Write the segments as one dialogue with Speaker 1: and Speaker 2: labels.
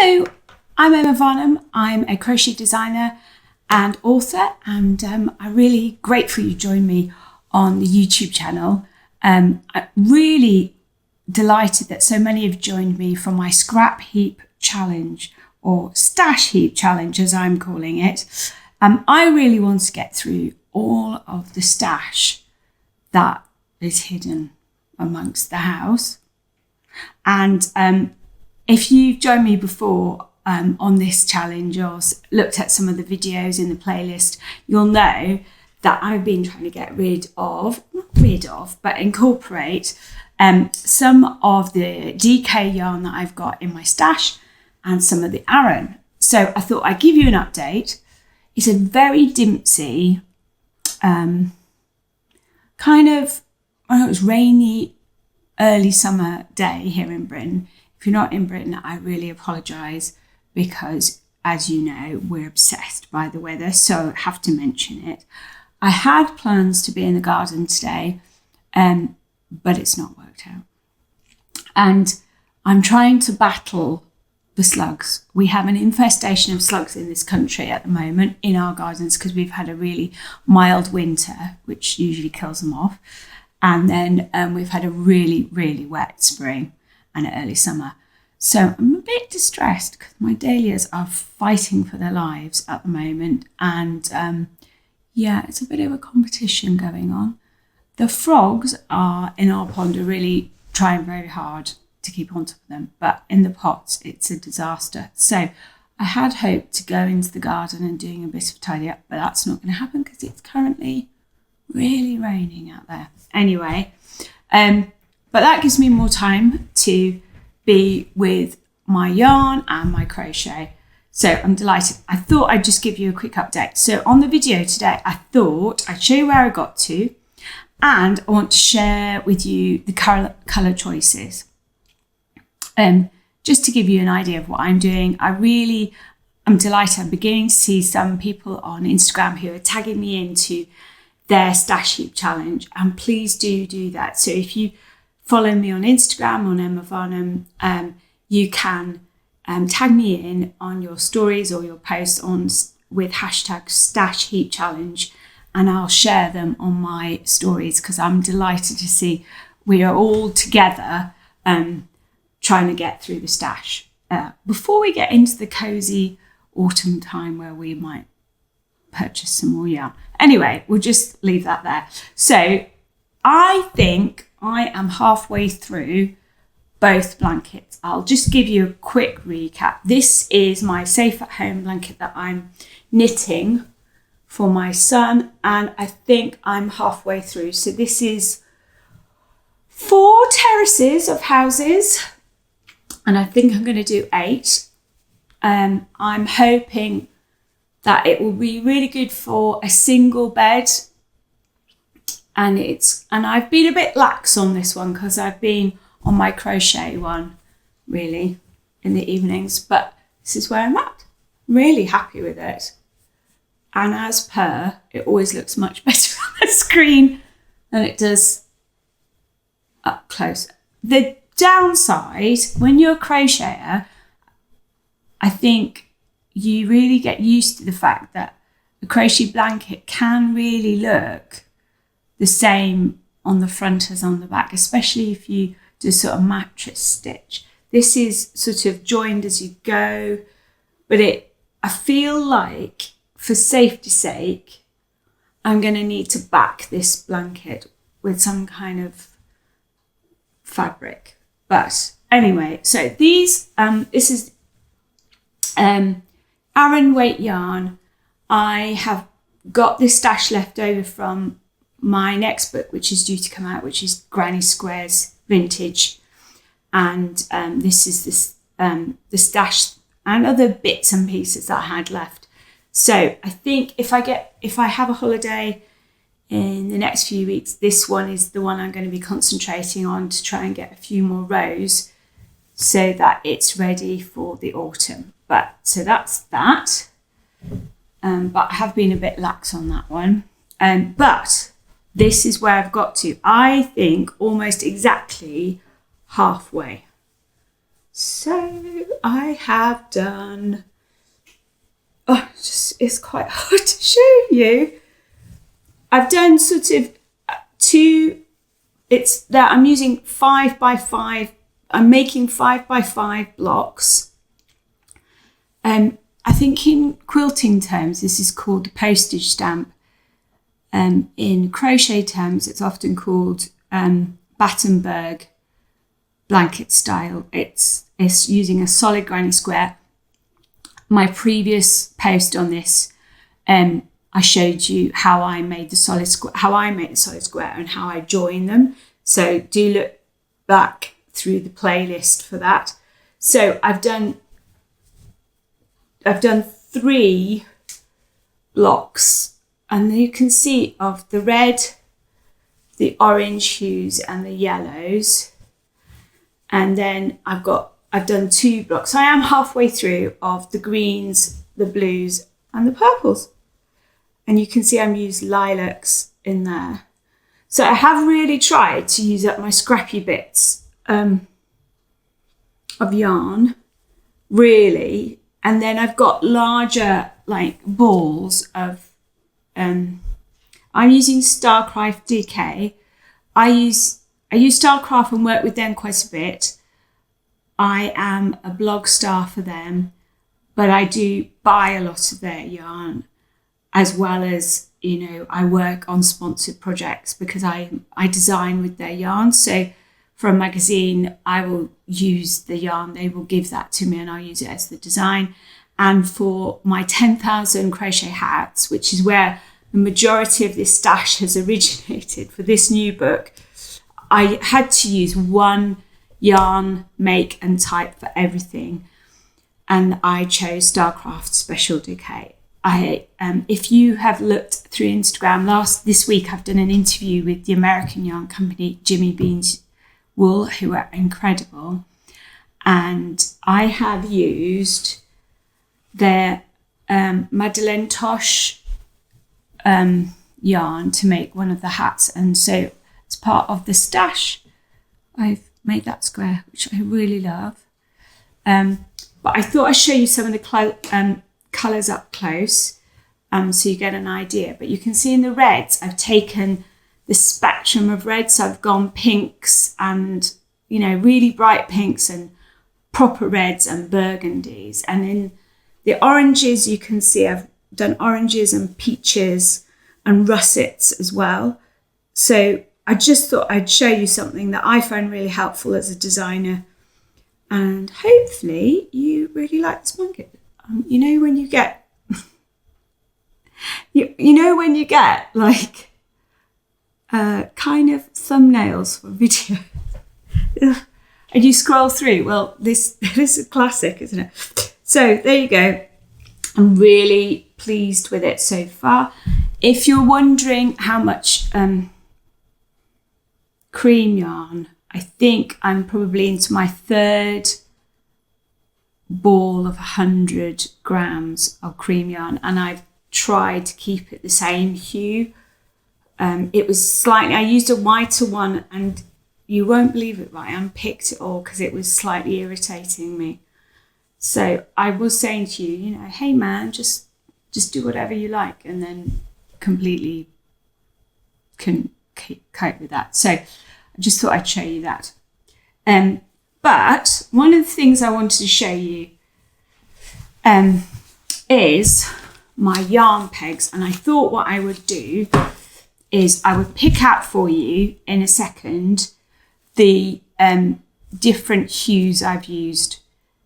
Speaker 1: Hello, I'm Emma Varnum. I'm a crochet designer and author, and I'm really grateful you joined me on the YouTube channel. I'm really delighted that so many have joined me for my scrap heap challenge, or stash heap challenge as I'm calling it. I really want to get through all of the stash that is hidden amongst the house. And if you've joined me before on this challenge or looked at some of the videos in the playlist, you'll know that I've been trying to get but incorporate some of the DK yarn that I've got in my stash and some of the Aran. So I thought I'd give you an update. It's a very dimsy, kind of, it was rainy early summer day here in Britain. If you're not in Britain, I really apologise because, as you know, we're obsessed by the weather, so I have to mention it. I had plans to be in the garden today, but it's not worked out. And I'm trying to battle the slugs. We have an infestation of slugs in this country at the moment in our gardens because we've had a really mild winter, which usually kills them off. And then we've had a really, really wet spring and an early summer. So I'm a bit distressed because my dahlias are fighting for their lives at the moment. And it's a bit of a competition going on. The frogs in our pond are really trying very hard to keep on top of them. But in the pots, it's a disaster. So I had hoped to go into the garden and doing a bit of tidy up, but that's not going to happen because it's currently really raining out there. Anyway, but that gives me more time to be with my yarn and my crochet. So I'm delighted. I thought I'd just give you a quick update. So on the video today, I thought I'd show you where I got to, and I want to share with you the colour choices. Just to give you an idea of what I'm doing. I'm delighted. I'm beginning to see some people on Instagram who are tagging me into their stash heap challenge, and please do that. So if you follow me on Instagram on Emma Varnum, you can tag me in on your stories or your posts with hashtag stash heap challenge, and I'll share them on my stories because I'm delighted to see we are all together trying to get through the stash before we get into the cozy autumn time where we might purchase some more yarn. Anyway, we'll just leave that there. So I think I am halfway through both blankets. I'll just give you a quick recap. This is my safe at home blanket that I'm knitting for my son, and I think I'm halfway through. So this is 4 terraces of houses, and I think I'm going to do 8. I'm hoping that it will be really good for a single bed. And I've been a bit lax on this one because I've been on my crochet one really in the evenings, but this is where I'm at. I'm really happy with it. And as per, it always looks much better on the screen than it does up close. The downside, when you're a crocheter, I think you really get used to the fact that a crochet blanket can really look the same on the front as on the back, especially if you do sort of mattress stitch. This is sort of joined as you go, but I feel like for safety's sake, I'm going to need to back this blanket with some kind of fabric. But anyway, so this is Aran weight yarn. I have got this stash left over from my next book, which is due to come out, which is Granny Squares Vintage. And this is the stash and other bits and pieces that I had left. So I think if I have a holiday in the next few weeks, this one is the one I'm going to be concentrating on to try and get a few more rows so that it's ready for the autumn. So that's that. But I have been a bit lax on that one. But this is where I've got to. I think almost exactly halfway. So I have done, it's quite hard to show you. I've done sort of I'm using 5x5. I'm making 5x5 blocks. I think in quilting terms, this is called the postage stamp. In crochet terms, it's often called Battenberg blanket style. It's using a solid granny square. My previous post on this, I showed you how I made the solid square, and how I join them. So do look back through the playlist for that. So I've done 3 blocks, and you can see of the red, the orange hues and the yellows. And then I've done 2 blocks. So I am halfway through of the greens, the blues and the purples. And you can see I'm used lilacs in there. So I have really tried to use up my scrappy bits of yarn, really. And then I've got larger like balls of, I'm using Stylecraft DK. I use Stylecraft and work with them quite a bit. I am a blog star for them, but I do buy a lot of their yarn, as well as, I work on sponsored projects because I design with their yarn. So for a magazine, I will use the yarn. They will give that to me and I'll use it as the design. And for my 10,000 crochet hats, which is where the majority of this stash has originated for this new book, I had to use one yarn, make and type for everything. And I chose Stylecraft Special DK. If you have looked through Instagram, this week I've done an interview with the American yarn company Jimmy Bean's Wool, who are incredible. And I have used their Madeleine Tosh yarn to make one of the hats. And so as part of the stash, I've made that square, which I really love. But I thought I'd show you some of the colours up close, so you get an idea. But you can see in the reds, I've taken the spectrum of reds. So I've gone pinks and, really bright pinks and proper reds and burgundies. And in the oranges, you can see I've done oranges and peaches and russets as well. So I just thought I'd show you something that I found really helpful as a designer. And hopefully you really like this blanket. When you get, when you get like kind of thumbnails for video and you scroll through, well, this is a classic, isn't it? So there you go. I'm really pleased with it so far. If you're wondering how much cream yarn, I think I'm probably into my 3rd ball of 100 grams of cream yarn, and I've tried to keep it the same hue. It was I used a whiter one, and you won't believe it, right? I unpicked it all because it was slightly irritating me. So I was saying to you, hey man, just do whatever you like, and then completely can cope with that. So I just thought I'd show you that. But one of the things I wanted to show you is my yarn pegs. And I thought what I would do is I would pick out for you in a second the different hues I've used.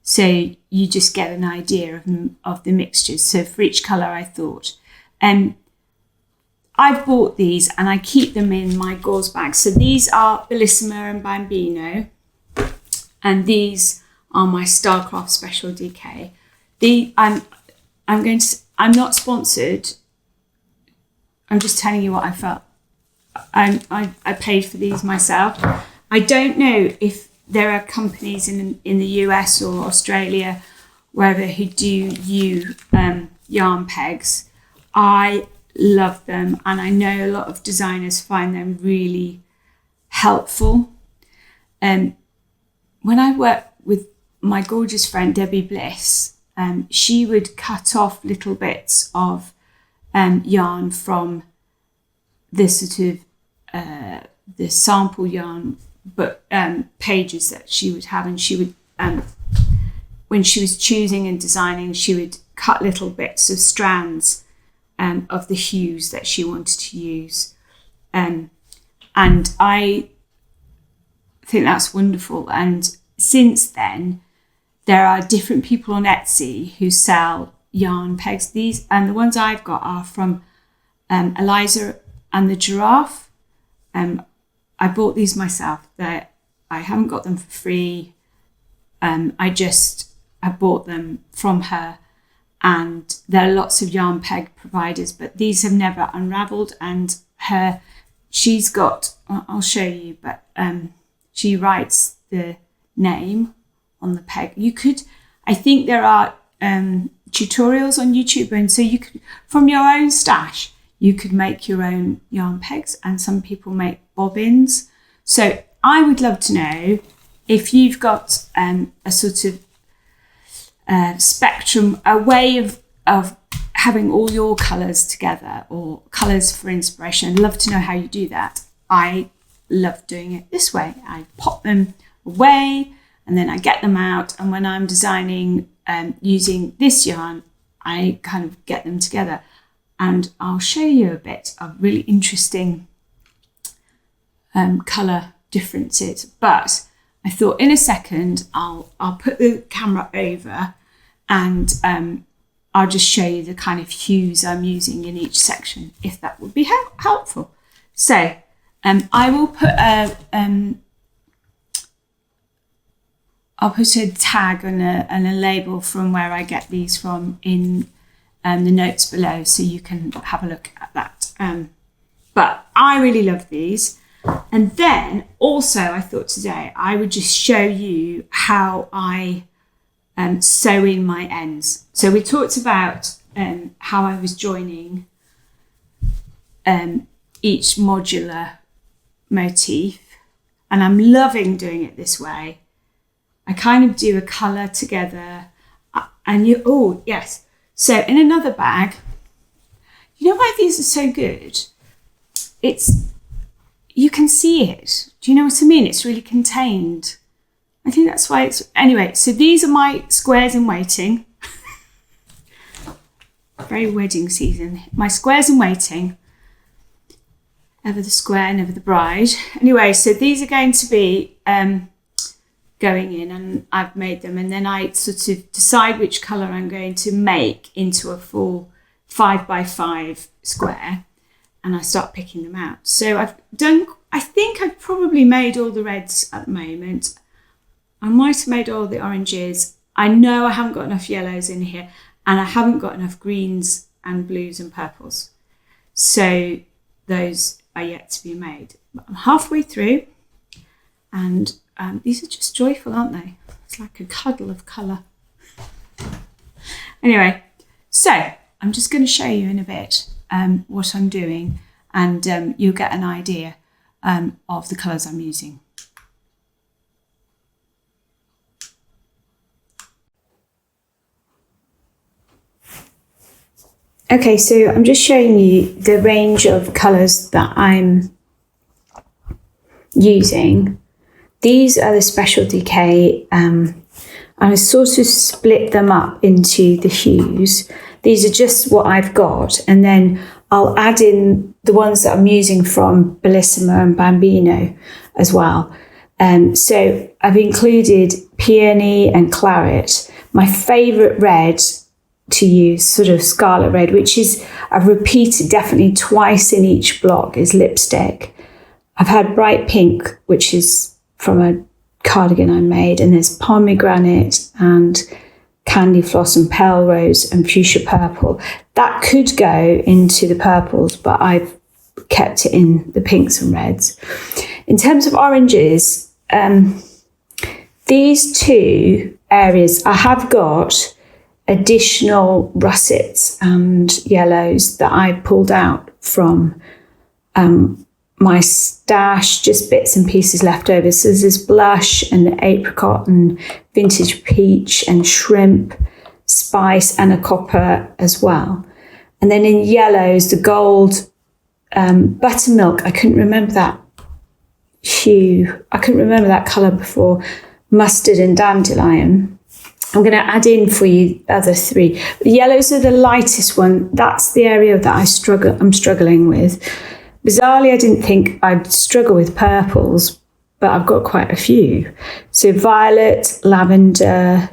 Speaker 1: So you just get an idea of the mixtures. So for each colour, I thought. I've bought these and I keep them in my gauze bag. So these are Bellissima and Bambino. And these are my Stylecraft Special DK. I'm not sponsored. I'm just telling you what I felt. I paid for these myself. I don't know if there are companies in the US or Australia, wherever, who do yarn pegs. I love them, and I know a lot of designers find them really helpful. When I work with my gorgeous friend Debbie Bliss, she would cut off little bits of yarn from the sort of the sample yarn but pages that she would have, and she would when she was choosing and designing, she would cut little bits of strands of the hues that she wanted to use, and I think that's wonderful. And since then, there are different people on Etsy who sell yarn pegs. These, and the ones I've got, are from Eliza and the Giraffe. I bought these myself. I haven't got them for free. I bought them from her, and there are lots of yarn peg providers, but these have never unraveled. And she's got, I'll show you, but she writes the name on the peg. I think there are tutorials on YouTube, and so you could, from your own stash, you could make your own yarn pegs, and some people make bobbins. So I would love to know if you've got a sort of spectrum, a way of having all your colours together, or colours for inspiration. I'd love to know how you do that. I love doing it this way. I pop them away and then I get them out, and when I'm designing using this yarn, I kind of get them together. And I'll show you a bit of really interesting colour differences. But I thought in a second I'll put the camera over, and I'll just show you the kind of hues I'm using in each section, if that would be helpful. So I will put I'll put a tag and a label from where I get these from in the notes below, so you can have a look at that. But I really love these. And then also I thought today I would just show you how I sew in my ends. So we talked about how I was joining each modular motif, and I'm loving doing it this way. I kind of do a colour together, and oh yes. So in another bag, you know why these are so good? You can see it. Do you know what I mean? It's really contained. I think that's why anyway, so these are my squares in waiting. Very wedding season. My squares in waiting. Ever the square, never the bride. Anyway, so these are going to be going in, and I've made them, and then I sort of decide which colour I'm going to make into a full 5x5 square, and I start picking them out. So I think I've probably made all the reds at the moment. I might have made all the oranges. I know I haven't got enough yellows in here, and I haven't got enough greens and blues and purples. So those are yet to be made. But I'm halfway through, and these are just joyful, aren't they? It's like a cuddle of colour. Anyway, so I'm just going to show you in a bit what I'm doing, and you'll get an idea of the colours I'm using. Okay, so I'm just showing you the range of colours that I'm using. These are the Specialty K. I sort of split them up into the hues. These are just what I've got, and then I'll add in the ones that I'm using from Bellissima and Bambino as well. So I've included peony and claret. My favourite red to use, sort of scarlet red, which is, I've repeated definitely twice in each block, is lipstick. I've had bright pink, which is from a cardigan I made, and there's pomegranate and candy floss and pale rose and fuchsia purple. That could go into the purples, but I've kept it in the pinks and reds. In terms of oranges, these two areas, I have got additional russets and yellows that I pulled out from my stash, just bits and pieces left over. So there's this blush and apricot and vintage peach and shrimp, spice and a copper as well. And then in yellows, the gold, buttermilk, I couldn't remember that hue. I couldn't remember that colour before. Mustard and dandelion. I'm going to add in for you the other three. The yellows are the lightest one. That's the area that I'm struggling with. Bizarrely, I didn't think I'd struggle with purples, but I've got quite a few. So violet, lavender,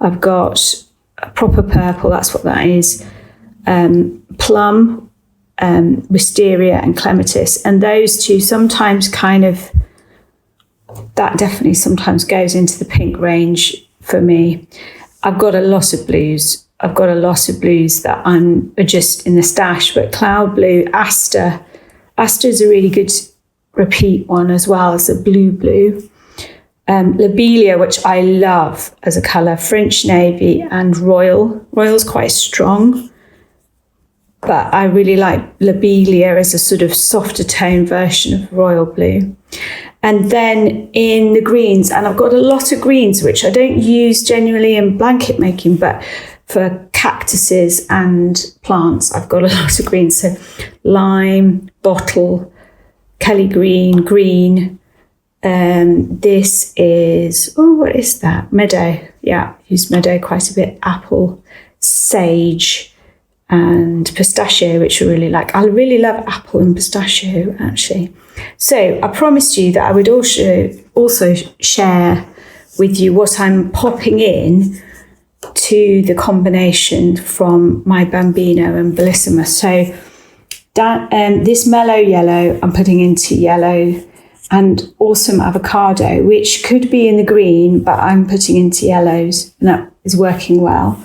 Speaker 1: I've got a proper purple, that's what that is, plum, wisteria and clematis. And those two sometimes that definitely sometimes goes into the pink range for me. I've got a lot of blues. That are just in the stash, but cloud blue, Aster is a really good repeat one as well as a blue. Lobelia, which I love as a colour, French navy and royal. Royal's quite strong, but I really like Lobelia as a sort of softer tone version of royal blue. And then in the greens, and I've got a lot of greens, which I don't use generally in blanket making, but for cactuses and plants, I've got a lot of greens. So lime, bottle, Kelly green. This is, what is that? Meadow. Yeah, use meadow quite a bit. Apple, sage, and pistachio, which I really like. I really love apple and pistachio, actually. So I promised you that I would also share with you what I'm popping in to the combination from my Bambino and Bellissima. So this mellow yellow I'm putting into yellow, and awesome avocado, which could be in the green, but I'm putting into yellows, and that is working well.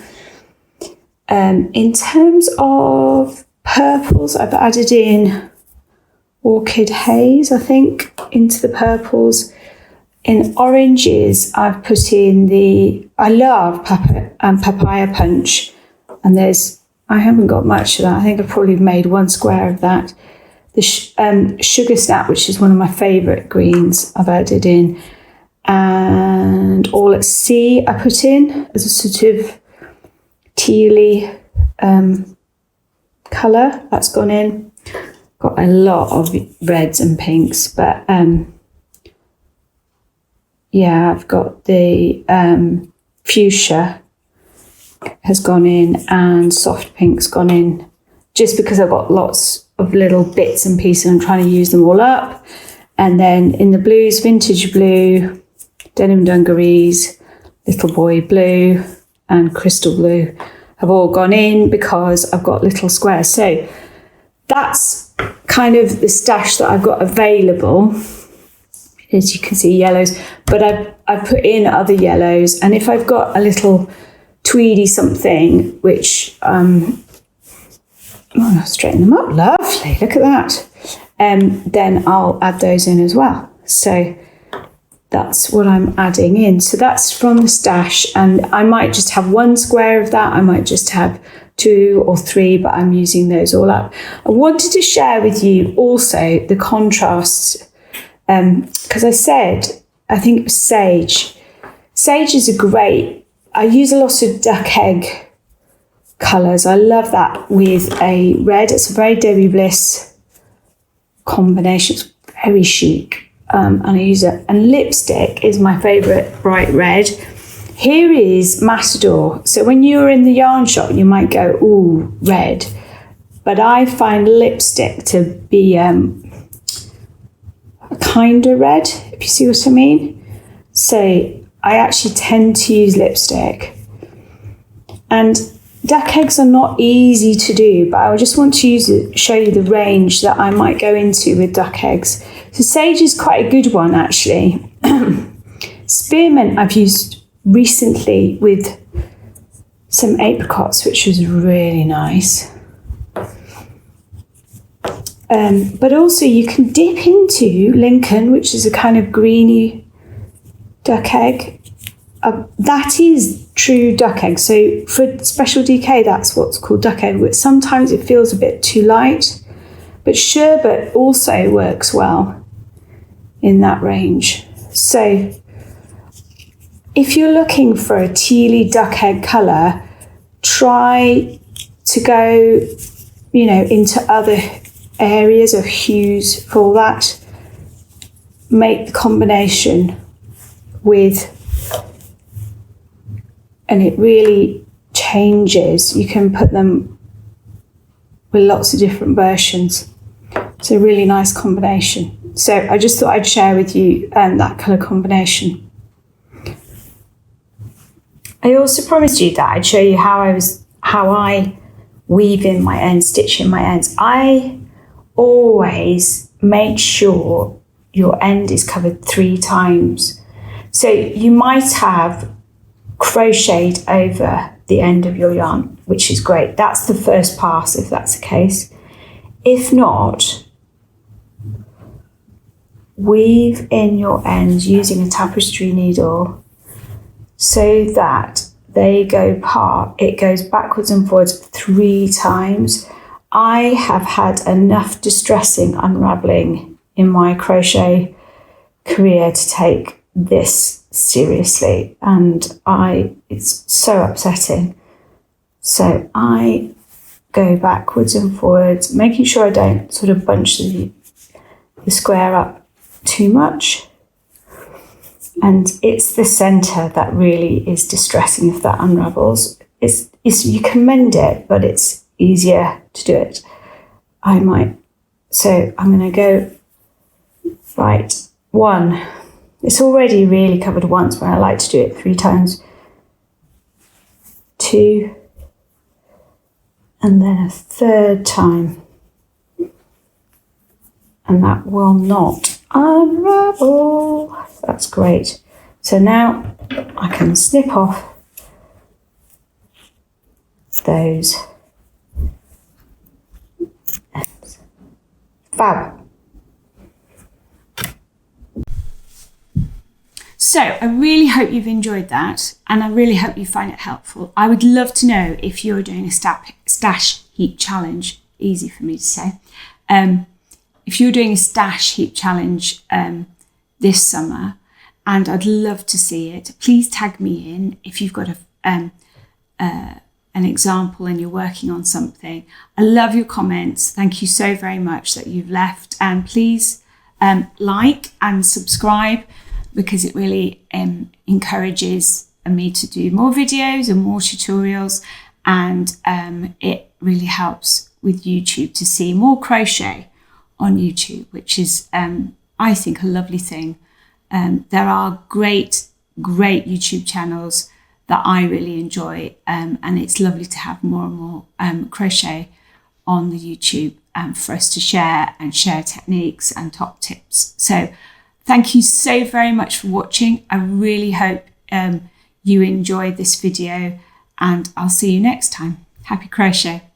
Speaker 1: In terms of purples, I've added in Orchid Haze, I think, into the purples. In oranges, I've put in I love papaya punch, and I haven't got much of that. I think I've probably made one square of that. The sugar snap, which is one of my favourite greens, I've added in. And all at sea I put in as a sort of tealy colour. That's gone in. Got a lot of reds and pinks, but yeah, I've got the fuchsia has gone in and soft pink's gone in, just because I've got lots of little bits and pieces and I'm trying to use them all up. And then in the blues, vintage blue, denim dungarees, little boy blue and crystal blue have all gone in because I've got little squares. So that's kind of the stash that I've got available. As you can see, yellows, but I've put in other yellows, and if I've got a little tweedy something, which straighten them up, lovely, look at that, then I'll add those in as well. So that's what I'm adding in. So that's from the stash, and I might just have one square of that, I might just have 2 or 3, but I'm using those all up. I wanted to share with you also the contrasts, because I think it was sage. Sage is I use a lot of duck egg colours. I love that with a red. It's a very Debbie Bliss combination. It's very chic. And I use it. And lipstick is my favourite bright red. Here is Matador. So when you're in the yarn shop, you might go, ooh, red. But I find lipstick to be a kinder red, if you see what I mean. So I actually tend to use lipstick. And duck eggs are not easy to do, but I just want to show you the range that I might go into with duck eggs. So sage is quite a good one, actually. Spearmint I've used recently with some apricots, which was really nice. But also you can dip into Lincoln, which is a kind of greeny duck egg. That is true duck egg. So for Special DK, that's what's called duck egg. But sometimes it feels a bit too light. but sherbet also works well in that range. So if you're looking for a tealy duck egg colour, try to go, you know, into other areas of hues for that. Make the combination with, and it really changes. You can put them with lots of different versions. It's a really nice combination. So I just thought I'd share with you that colour combination. I also promised you that I'd show you how I weave in my ends, stitch in my ends. I always make sure your end is covered 3 times. So you might have crocheted over the end of your yarn, which is great. That's the first pass if that's the case. If not, weave in your ends using a tapestry needle so that it goes backwards and forwards 3 times. I have had enough distressing unraveling in my crochet career to take this seriously, and it's so upsetting. So I go backwards and forwards, making sure I don't sort of bunch the square up too much. And it's the centre that really is distressing if that unravels. You can mend it, but it's easier to do it. So I'm going to go, right, 1. It's already really covered once, but I like to do it 3 times. 2, and then a 3rd time. And that will not unravel. That's great. So now I can snip off those. Fab. So I really hope you've enjoyed that, and I really hope you find it helpful. I would love to know if you're doing a stash heap challenge. Easy for me to say. If you're doing a stash heap challenge this summer, and I'd love to see it, please tag me in if you've got an example and you're working on something. I love your comments. Thank you so very much that you've left, and please like and subscribe, because it really encourages me to do more videos and more tutorials, and it really helps with YouTube to see more crochet on YouTube, which is I think a lovely thing. There are great YouTube channels that I really enjoy, and it's lovely to have more and more crochet on the YouTube for us to share techniques and top tips. So thank you so very much for watching. I really hope you enjoyed this video, and I'll see you next time. Happy crochet.